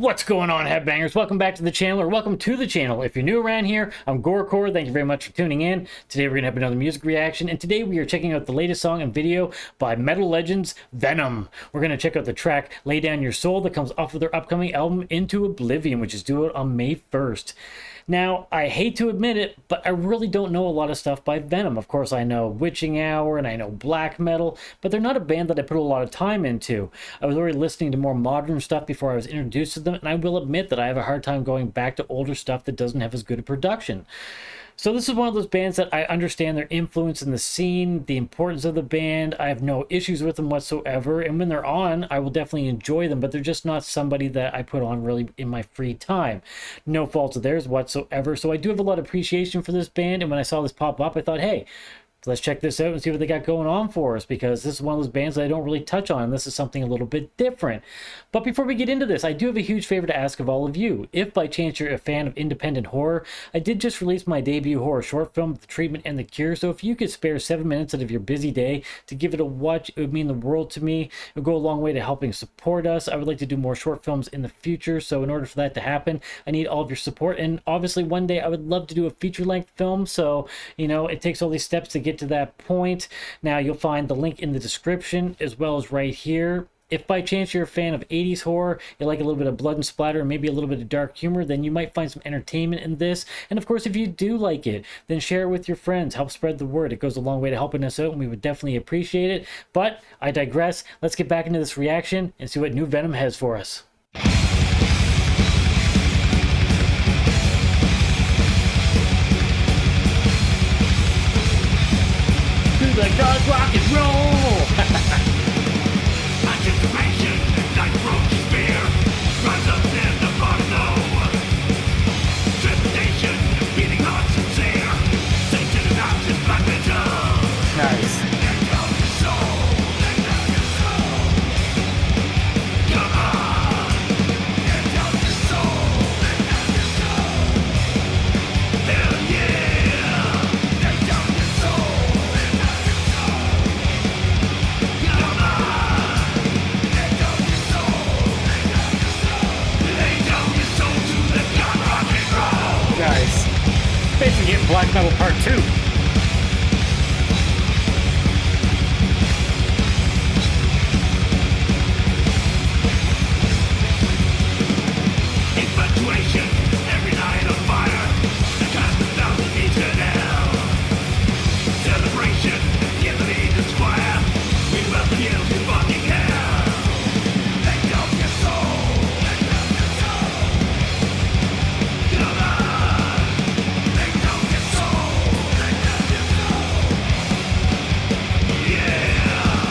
What's going on, headbangers? Welcome back to the channel, or welcome to the channel. If you're new around here, I'm GoreCore. Thank you very much for tuning in. Today we're going to have another music reaction, and today we are checking out the latest song and video by metal legends Venom. We're going to check out the track Lay Down Your Soul that comes off of their upcoming album Into Oblivion, which is due out on May 1st. Now, I hate to admit it, but I really don't know a lot of stuff by Venom. Of course, I know Witching Hour and I know black metal, but they're not a band that I put a lot of time into. I was already listening to more modern stuff before I was introduced to them, and I will admit that I have a hard time going back to older stuff that doesn't have as good a production. So this is one of those bands that I understand their influence in the scene, the importance of the band. I have no issues with them whatsoever, and when they're on, I will definitely enjoy them, but they're just not somebody that I put on really in my free time. No fault of theirs whatsoever. So I do have a lot of appreciation for this band, and when I saw this pop up, I thought, hey, let's check this out and see what they got going on for us, because this is one of those bands that I don't really touch on. This is something a little bit different. But before we get into this, I do have a huge favor to ask of all of you. If by chance you're a fan of independent horror, I did just release my debut horror short film, The Treatment and the Cure, so if you could spare 7 minutes out of your busy day to give it a watch, it would mean the world to me. It would go a long way to helping support us. I would like to do more short films in the future, so in order for that to happen, I need all of your support, and obviously one day I would love to do a feature-length film, so, you know, it takes all these steps to get to that point. Now you'll find the link in the description as well as right here. If by chance you're a fan of 80s horror, you like a little bit of blood and splatter and maybe a little bit of dark humor, then you might find some entertainment in this. And of course, if you do like it, then share it with your friends. Help spread the word. It goes a long way to helping us out, and we would definitely appreciate it. But I digress. Let's get back into this reaction and see what new Venom has for us. Like dogs rock and roll. Anticipation, like roach spear, rise up in the bottom. Trepidation, beating heart sincere. Satan and out in black metal. Nice. Let down your soul, let down your soul. Come on, let down your soul, let down your soul. Hell yeah, let down your soul. Guys, basically getting black metal part 2. Infatuation, every night on fire. The cast of thousand feet in hell. Celebration, give the lead to squire. We welcome you to fucking hell. Let down your soul, let down your soul. Come on, let down your soul, let down your soul. Yeah,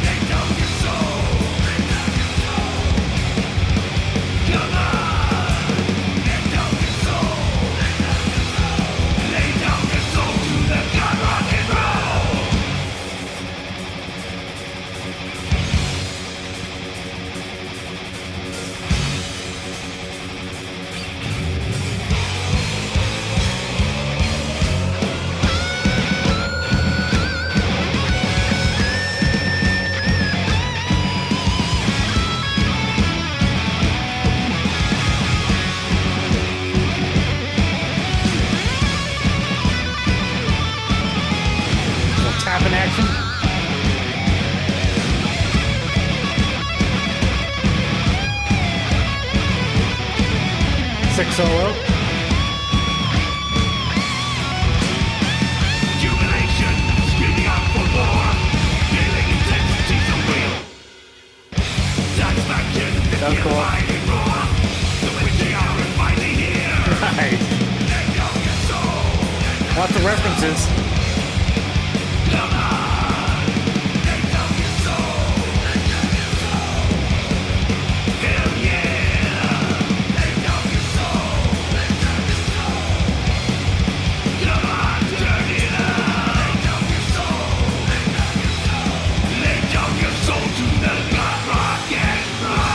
let down your soul, let down your soul. Come on. Lay down your soul to the god rock and roll. Tapping action. Sick solo. Jubilation, screaming out for more. Feeling intensity so real. Satisfaction, That's cool. mighty roar. The witching hour is finally here. Nice. Let down your soul. Lots of references. Come on, let down your soul, let down your soul. Hell yeah, let down your soul, let down your soul. Come on, turn it up. Let down your soul, let down your soul. Lay down your soul to the god rock and roll.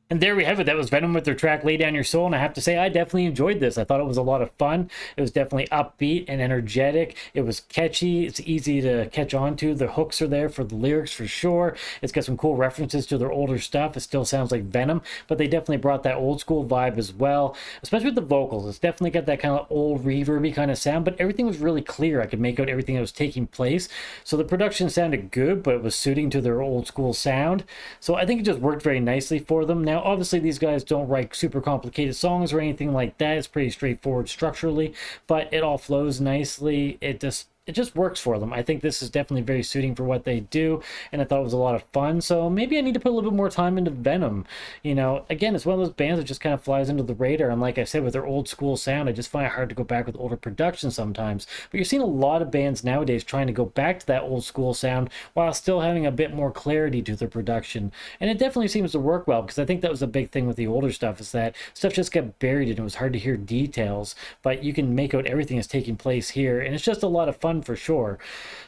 And there we have it. That was Venom with their track Lay Down Your Soul. And I have to say, I definitely enjoyed this. I thought it was a lot of fun. It was definitely upbeat and energetic. It was catchy. It's easy to catch on to. The hooks are there for the lyrics for sure. It's got some cool references to their older stuff. It still sounds like Venom, but they definitely brought that old school vibe as well, especially with the vocals. It's definitely got that kind of old reverby kind of sound, but everything was really clear. I could make out everything that was taking place. So the production sounded good, but it was suiting to their old school sound. So I think it just worked very nicely for them. Now, obviously, these guys don't write super complicated songs or anything like that. It's pretty straightforward structurally, but it all flows nicely. It just works for them. I think this is definitely very suiting for what they do, and I thought it was a lot of fun. So maybe I need to put a little bit more time into Venom. You know, again, it's one of those bands that just kind of flies under the radar, and like I said, with their old school sound, I just find it hard to go back with older production sometimes. But you're seeing a lot of bands nowadays trying to go back to that old school sound while still having a bit more clarity to their production, and it definitely seems to work well, because I think that was a big thing with the older stuff, is that stuff just got buried and it was hard to hear details, but you can make out everything that's taking place here, and it's just a lot of fun for sure.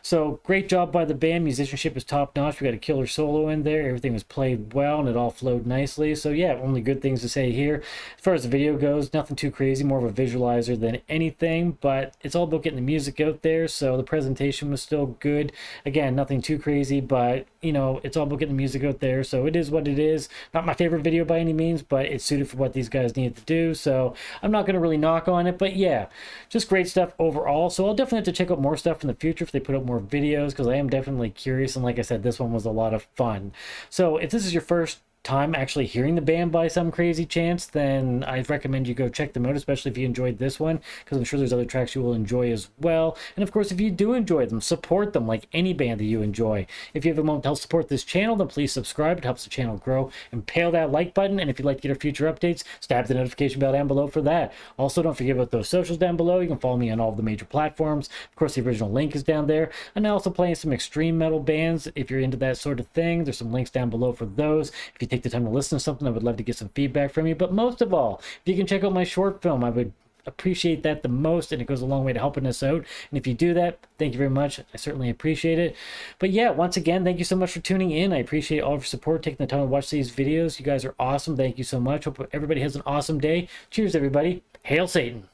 So great job by the band. Musicianship is top notch. We got a killer solo in there. Everything was played well and it all flowed nicely. So yeah, only good things to say here. As far as the video goes, nothing too crazy, more of a visualizer than anything, but it's all about getting the music out there. So the presentation was still good. Again, nothing too crazy, but you know, it's all about getting the music out there. So it is what it is. Not my favorite video by any means, but it's suited for what these guys needed to do. So I'm not going to really knock on it, but yeah, just great stuff overall. So I'll definitely have to check out more stuff in the future if they put up more videos, because I am definitely curious, and like I said, this one was a lot of fun. So if this is your first time actually hearing the band by some crazy chance, then I'd recommend you go check them out, especially if you enjoyed this one, because I'm sure there's other tracks you will enjoy as well. And of course, if you do enjoy them, support them like any band that you enjoy. If you have a moment to help support this channel, then please subscribe. It helps the channel grow. Impale that like button, and if you'd like to get our future updates, stab the notification bell down below for that. Also, don't forget about those socials down below. You can follow me on all of the major platforms. Of course, the original link is down there. And I'm also playing some extreme metal bands. If you're into that sort of thing, there's some links down below for those. If you take the time to listen to something, I would love to get some feedback from you. But most of all, if you can check out my short film, I would appreciate that the most, and it goes a long way to helping us out. And if you do that, thank you very much. I certainly appreciate it. But yeah, once again, thank you so much for tuning in. I appreciate all of your support, taking the time to watch these videos. You guys are awesome. Thank you so much. Hope everybody has an awesome day. Cheers, everybody. Hail Satan.